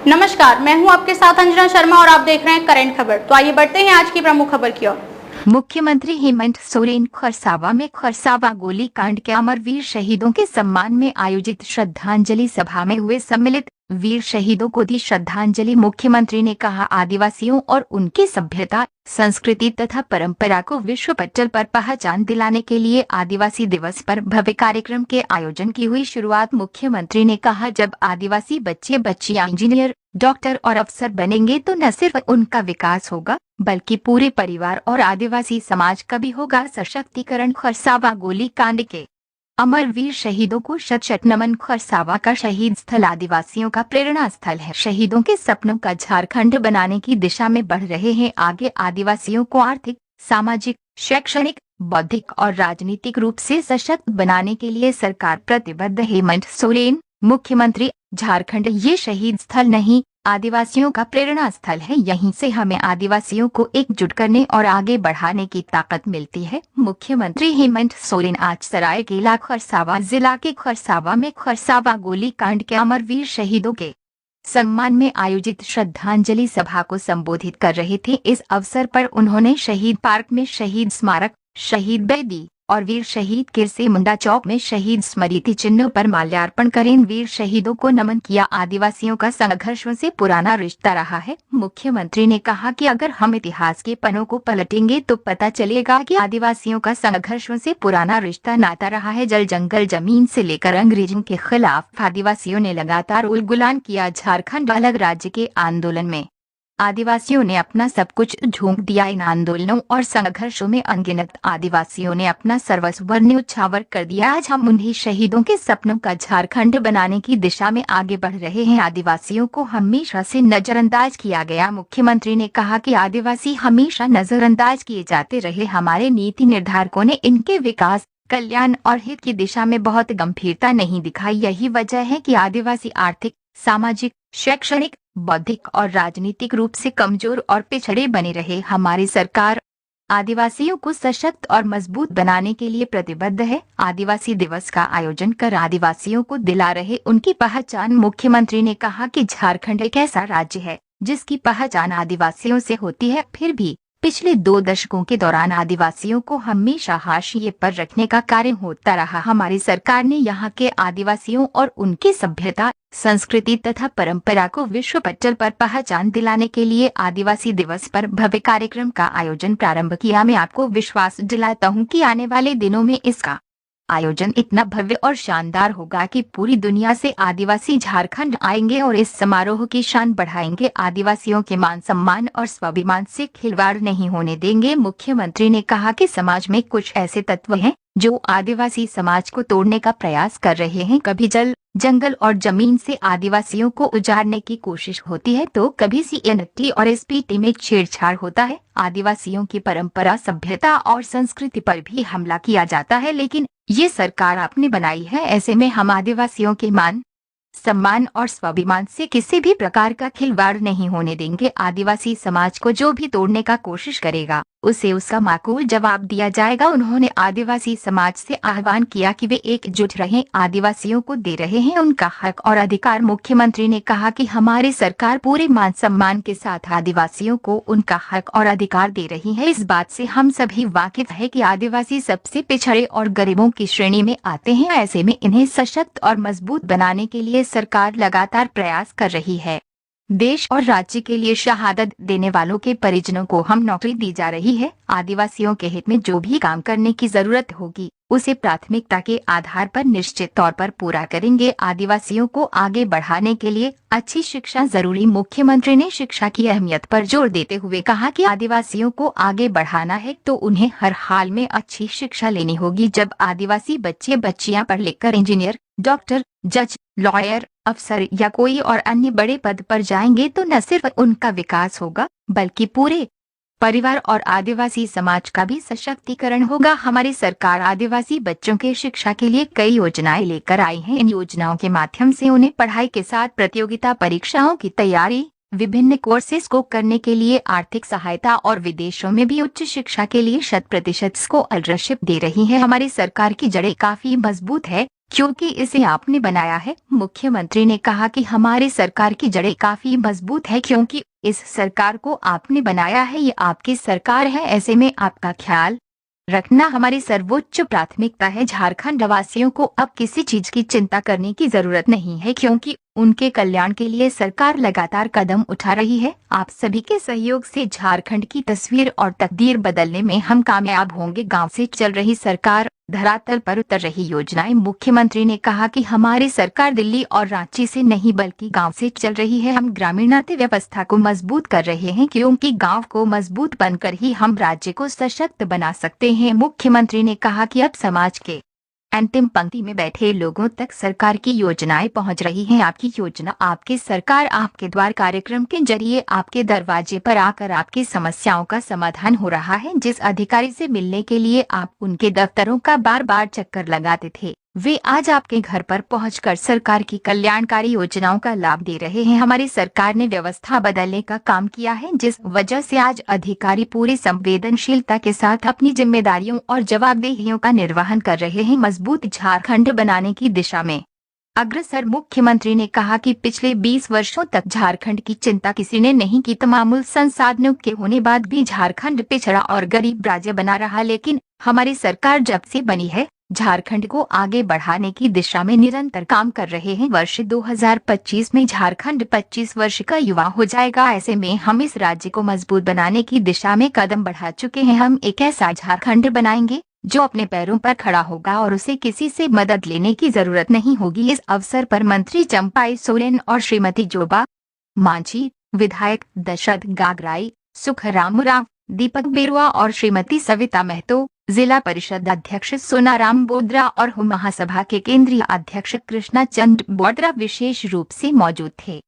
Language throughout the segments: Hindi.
नमस्कार, मैं हूं आपके साथ अंजना शर्मा और आप देख रहे हैं करंट खबर। तो आइए बढ़ते हैं आज की प्रमुख खबर की ओर। मुख्यमंत्री हेमंत सोरेन खरसावा में खरसावा गोलीकांड के अमरवीर शहीदों के सम्मान में आयोजित श्रद्धांजलि सभा में हुए सम्मिलित। वीर शहीदों को दी श्रद्धांजलि। मुख्यमंत्री ने कहा, आदिवासियों और उनकी सभ्यता, संस्कृति तथा परंपरा को विश्व पटल पर पहचान दिलाने के लिए आदिवासी दिवस पर भव्य कार्यक्रम के आयोजन की हुई शुरुआत। मुख्यमंत्री ने कहा, जब आदिवासी बच्चे बच्चियां इंजीनियर, डॉक्टर और अफसर बनेंगे तो न सिर्फ उनका विकास होगा बल्कि पूरे परिवार और आदिवासी समाज का भी होगा सशक्तिकरण। खरसावा गोलीकांड के अमरवीर शहीदों को शत शत नमन। खरसावा का शहीद स्थल आदिवासियों का प्रेरणा स्थल है। शहीदों के सपनों का झारखंड बनाने की दिशा में बढ़ रहे हैं आगे। आदिवासियों को आर्थिक, सामाजिक, शैक्षणिक, बौद्धिक और राजनीतिक रूप से सशक्त बनाने के लिए सरकार प्रतिबद्ध। हेमंत सोरेन, मुख्यमंत्री। झारखंड ये शहीद स्थल नहीं, आदिवासियों का प्रेरणा स्थल है। यहीं से हमें आदिवासियों को एकजुट करने और आगे बढ़ाने की ताकत मिलती है। मुख्यमंत्री हेमंत सोरेन आज सरायकेला खरसावा जिला के खरसावा में खरसावा गोलीकांड के अमरवीर शहीदों के सम्मान में आयोजित श्रद्धांजलि सभा को संबोधित कर रहे थे। इस अवसर पर उन्होंने शहीद पार्क में शहीद स्मारक, शहीद बेदी और वीर शहीद किरसे मुंडा चौक में शहीद स्मृति चिन्हों पर माल्यार्पण कर इन वीर शहीदों को नमन किया। आदिवासियों का संघर्षों से पुराना रिश्ता रहा है। मुख्यमंत्री ने कहा कि अगर हम इतिहास के पन्नों को पलटेंगे तो पता चलेगा कि आदिवासियों का संघर्षों से पुराना रिश्ता नाता रहा है। जल जंगल जमीन से लेकर अंग्रेजों के खिलाफ आदिवासियों ने लगातार उलगुलान किया। झारखंड अलग राज्य के आंदोलन में आदिवासियों ने अपना सब कुछ झोंक दिया। इन आंदोलनों और संघर्षों में अनगिनत आदिवासियों ने अपना सर्वस्व न्यौछावर कर दिया। आज हम उन्हीं शहीदों के सपनों का झारखंड बनाने की दिशा में आगे बढ़ रहे हैं। आदिवासियों को हमेशा से नजरअंदाज किया गया। मुख्यमंत्री ने कहा कि आदिवासी हमेशा नजरअंदाज किए जाते रहे। हमारे नीति निर्धारकों ने इनके विकास, कल्याण और हित की दिशा में बहुत गंभीरता नहीं दिखाई। यही वजह है कि आदिवासी आर्थिक, सामाजिक, शैक्षणिक, बौद्धिक और राजनीतिक रूप से कमजोर और पिछड़े बने रहे। हमारी सरकार आदिवासियों को सशक्त और मजबूत बनाने के लिए प्रतिबद्ध है। आदिवासी दिवस का आयोजन कर आदिवासियों को दिला रहे उनकी पहचान। मुख्यमंत्री ने कहा कि झारखंड एक ऐसा राज्य है जिसकी पहचान आदिवासियों से होती है। फिर भी पिछले 2 दशकों के दौरान आदिवासियों को हमेशा हाशिए पर रखने का कार्य होता रहा। हमारी सरकार ने यहाँ के आदिवासियों और उनकी सभ्यता, संस्कृति तथा परंपरा को विश्व पटल पर पहचान दिलाने के लिए आदिवासी दिवस पर भव्य कार्यक्रम का आयोजन प्रारंभ किया। मैं आपको विश्वास दिलाता हूँ कि आने वाले दिनों में इसका आयोजन इतना भव्य और शानदार होगा कि पूरी दुनिया से आदिवासी झारखंड आएंगे और इस समारोह की शान बढ़ाएंगे। आदिवासियों के मान सम्मान और स्वाभिमान से खिलवाड़ नहीं होने देंगे। मुख्यमंत्री ने कहा कि समाज में कुछ ऐसे तत्व हैं जो आदिवासी समाज को तोड़ने का प्रयास कर रहे हैं। कभी जल, जंगल और जमीन से आदिवासियों को उजाड़ने की कोशिश होती है तो कभी सीएनटी और एसपीटी में छेड़छाड़ होता है। आदिवासियों की परंपरा, सभ्यता और संस्कृति पर भी हमला किया जाता है, लेकिन ये सरकार आपने बनाई है। ऐसे में हम आदिवासियों के मान, सम्मान और स्वाभिमान से किसी भी प्रकार का खिलवाड़ नहीं होने देंगे। आदिवासी समाज को जो भी तोड़ने का कोशिश करेगा उसे उसका माकूल जवाब दिया जाएगा। उन्होंने आदिवासी समाज से आह्वान किया कि वे एकजुट रहें, आदिवासियों को दे रहे हैं उनका हक और अधिकार। मुख्यमंत्री ने कहा कि हमारी सरकार पूरे मान सम्मान के साथ आदिवासियों को उनका हक और अधिकार दे रही है। इस बात से हम सभी वाकिफ है कि आदिवासी सबसे पिछड़े और गरीबों की श्रेणी में आते हैं। ऐसे में इन्हें सशक्त और मजबूत बनाने के लिए सरकार लगातार प्रयास कर रही है। देश और राज्य के लिए शहादत देने वालों के परिजनों को हम नौकरी दी जा रही है। आदिवासियों के हित में जो भी काम करने की जरूरत होगी उसे प्राथमिकता के आधार पर निश्चित तौर पर पूरा करेंगे। आदिवासियों को आगे बढ़ाने के लिए अच्छी शिक्षा जरूरी। मुख्यमंत्री ने शिक्षा की अहमियत पर जोर देते हुए कहा कि आदिवासियों को आगे बढ़ाना है तो उन्हें हर हाल में अच्छी शिक्षा लेनी होगी। जब आदिवासी बच्चे बच्चियां पढ़ लिख कर इंजीनियर, डॉक्टर, जज, लॉयर, अफसर या कोई और अन्य बड़े पद पर जाएंगे तो न सिर्फ उनका विकास होगा बल्कि पूरे परिवार और आदिवासी समाज का भी सशक्तिकरण होगा। हमारी सरकार आदिवासी बच्चों के शिक्षा के लिए कई योजनाएं लेकर आई है। इन योजनाओं के माध्यम से उन्हें पढ़ाई के साथ प्रतियोगिता परीक्षाओं की तैयारी, विभिन्न कोर्सेज को करने के लिए आर्थिक सहायता और विदेशों में भी उच्च शिक्षा के लिए 100% स्कॉलरशिप दे रही है। हमारी सरकार की जड़ें काफी मजबूत है क्योंकि इसे आपने बनाया है। मुख्यमंत्री ने कहा कि हमारी सरकार की जड़ें काफी मजबूत है क्योंकि इस सरकार को आपने बनाया है, ये आपकी सरकार है। ऐसे में आपका ख्याल रखना हमारी सर्वोच्च प्राथमिकता है। झारखंड वासियों को अब किसी चीज की चिंता करने की जरूरत नहीं है क्योंकि उनके कल्याण के लिए सरकार लगातार कदम उठा रही है। आप सभी के सहयोग से झारखंड की तस्वीर और तकदीर बदलने में हम कामयाब होंगे। गांव से चल रही सरकार, धरातल पर उतर रही योजनाएं। मुख्यमंत्री ने कहा कि हमारी सरकार दिल्ली और रांची से नहीं बल्कि गांव से चल रही है। हम ग्रामीण अर्थव्यवस्था को मजबूत कर रहे हैं क्योंकि गांव को मजबूत बनकर ही हम राज्य को सशक्त बना सकते हैं। मुख्यमंत्री ने कहा कि अब समाज के अंतिम पंक्ति में बैठे लोगों तक सरकार की योजनाएं पहुंच रही हैं। आपकी योजना, आपकी सरकार, आपके द्वार कार्यक्रम के जरिए आपके दरवाजे पर आकर आपकी समस्याओं का समाधान हो रहा है। जिस अधिकारी से मिलने के लिए आप उनके दफ्तरों का बार बार चक्कर लगाते थे, वे आज आपके घर पर पहुंचकर सरकार की कल्याणकारी योजनाओं का लाभ दे रहे हैं। हमारी सरकार ने व्यवस्था बदलने का काम किया है, जिस वजह से आज अधिकारी पूरी संवेदनशीलता के साथ अपनी जिम्मेदारियों और जवाबदेहियों का निर्वहन कर रहे हैं। मजबूत झारखंड बनाने की दिशा में अग्रसर। मुख्यमंत्री ने कहा कि पिछले 20 वर्षों तक झारखंड की चिंता किसी ने नहीं की। तमाम संसाधनों के होने बाद भी झारखंड पिछड़ा और गरीब राज्य बना रहा, लेकिन हमारी सरकार जब से बनी है, झारखंड को आगे बढ़ाने की दिशा में निरंतर काम कर रहे हैं। वर्ष 2025 में झारखंड 25 वर्ष का युवा हो जाएगा। ऐसे में हम इस राज्य को मजबूत बनाने की दिशा में कदम बढ़ा चुके हैं। हम एक ऐसा झारखंड बनाएंगे जो अपने पैरों पर खड़ा होगा और उसे किसी से मदद लेने की जरूरत नहीं होगी। इस अवसर पर मंत्री चंपाई सोरेन और श्रीमती जोबा मांझी, विधायक दशरथ गागराई, सुखराम उरांव, दीपक बेरुआ और श्रीमती सविता महतो, जिला परिषद अध्यक्ष सोनाराम बोद्रा और महासभा के केंद्रीय अध्यक्ष कृष्णा चंद बोद्रा विशेष रूप से मौजूद थे।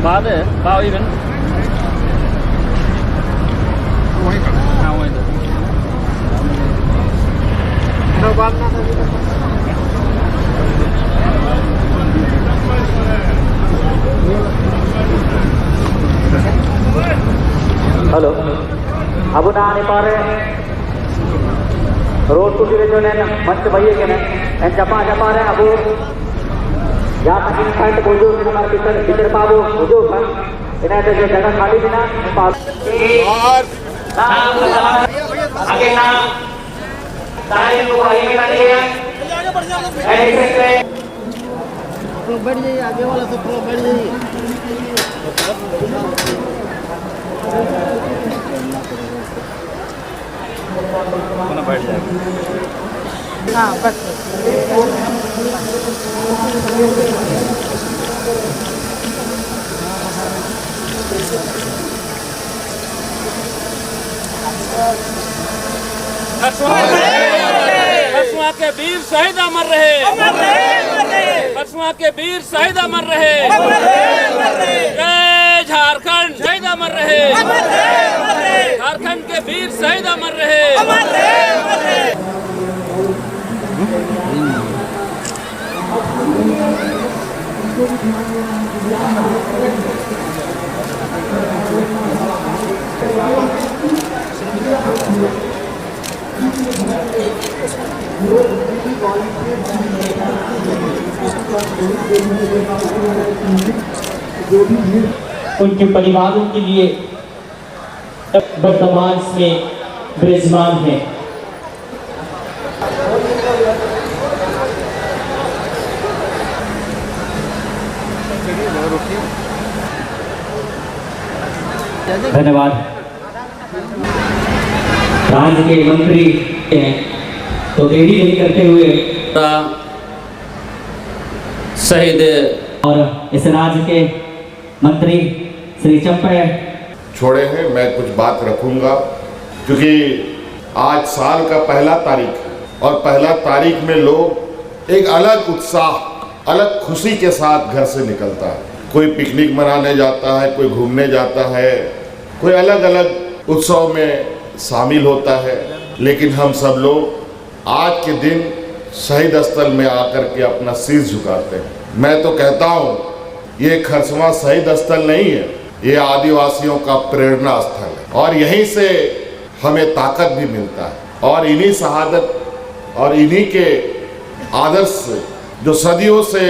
बाद है बाव even Halo, Abu Nani Pare, Road to Direction, Manch Baye Ken, and Japa Abu, Yakin Find Bojo, Peter Pabo, Bojo, in a Jagan Halina, बढ़ जाइए, आगे वाला सब थोड़ा बढ़ जाइए। बैठ जाएगा। हाँ बस खसुआ के वीर शहीद अमर रहे, खसुआ के वीर शहीद अमर रहे, जय झारखंड शहीद अमर रहे, झारखंड के वीर शहीद अमर रहे। उनके परिवारों के लिए वर्तमान में विराजमान है। धन्यवाद। राज्य के मंत्री हैं तो देरी नहीं करते हुए शहीद और इस राज्य के मंत्री श्री चंपे छोड़े हैं। मैं कुछ बात रखूंगा क्योंकि आज साल का पहला तारीख है और पहला तारीख में लोग एक अलग उत्साह, अलग खुशी के साथ घर से निकलता है। कोई पिकनिक मनाने जाता है, कोई घूमने जाता है, कोई अलग अलग उत्सव में शामिल होता है। लेकिन हम सब लोग आज के दिन शहीद स्थल में आकर के अपना शीश झुकाते हैं। मैं तो कहता हूँ ये खरसवां शहीद स्थल नहीं है, ये आदिवासियों का प्रेरणा स्थल है और यहीं से हमें ताकत भी मिलता है। और इन्हीं शहादत और इन्हीं के आदर्श से जो सदियों से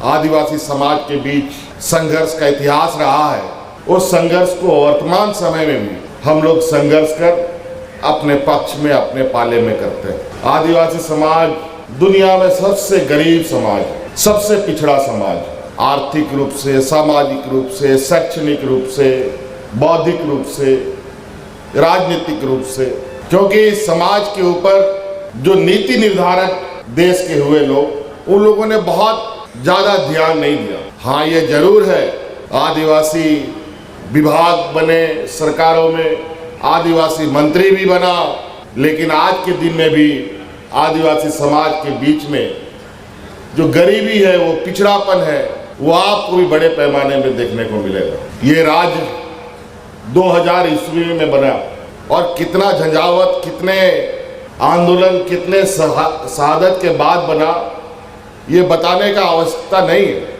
आदिवासी समाज के बीच संघर्ष का इतिहास रहा है, उस संघर्ष को वर्तमान समय में भी हम लोग संघर्ष कर अपने पक्ष में, अपने पाले में करते हैं। आदिवासी समाज दुनिया में सबसे गरीब समाज है, सबसे पिछड़ा समाज, आर्थिक रूप से, सामाजिक रूप से, शैक्षणिक रूप से, बौद्धिक रूप से, राजनीतिक रूप से। क्योंकि इस समाज के ऊपर जो नीति निर्धारक देश के हुए लोग, उन लोगों ने बहुत ज़्यादा ध्यान नहीं दिया। हाँ, ये जरूर है आदिवासी विभाग बने सरकारों में, आदिवासी मंत्री भी बना, लेकिन आज के दिन में भी आदिवासी समाज के बीच में जो गरीबी है, वो पिछड़ापन है, वो आपको भी बड़े पैमाने में देखने को मिलेगा। ये राज्य 2000 ईस्वी में बना और कितना झंझावत, कितने आंदोलन, कितने शहादत के बाद बना, ये बताने का आवश्यकता नहीं है।